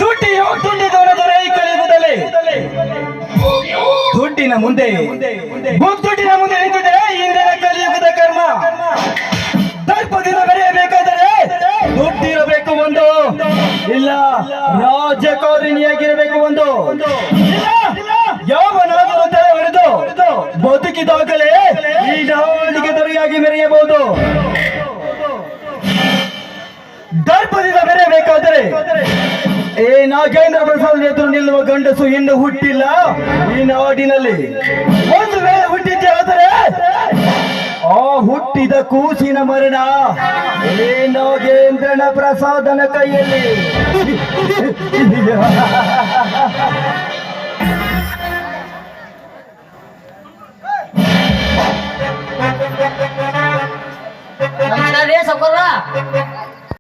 ದುಡ್ಡಿಯೋ ದುಡ್ಡಿದವರ ದೊರೆ ಕಲಿಯುವುದಲ್ಲೇ ದುಡ್ಡಿನ ಮುಂದೆ ದುಡ್ಡಿನ ಮುಂದೆ ನಿಂತಿದೆ ಇಂದಿನ ಕಲಿಯುಗದ ಕರ್ಮ. ದರ್ಪದಿಂದ ಬರೆಯಬೇಕಾದರೆ ದುಡ್ಡಿರಬೇಕು ಒಂದು, ಇಲ್ಲ ರಾಜಕಾರಣಿಯಾಗಿರಬೇಕು ಒಂದು, ಯಾವನಾದರೂ ತಲೆ ಹೊಡೆದು ಬದುಕಿದಾಗಲೇ ಈ ನಾಡಿಗೆ ದೊರೆಯಾಗಿ ಮೆರೆಯಬಹುದು. ದರ್ಪದಿಂದ ಬೆರೆಯಬೇಕಾದರೆ ಏ ನಾಗೇಂದ್ರ ಪ್ರಸಾದ್ ಎದುರು ನಿಲ್ಲುವ ಗಂಡಸು ಇನ್ನು ಹುಟ್ಟಿಲ್ಲ ಈ ನಾಡಿನಲ್ಲಿ. ಒಂದು ವೇಳೆ ಹುಟ್ಟಿದ್ದೆ ಆದರೆ ಆ ಹುಟ್ಟಿದ ಕೂಸಿನ ಮರಣ ಏ ನಾಗೇಂದ್ರನ ಪ್ರಸಾದನ ಕೈಯಲ್ಲಿ. ನಮಸ್ಕಾರ ರೀ ಸೌಕರ್ಯ.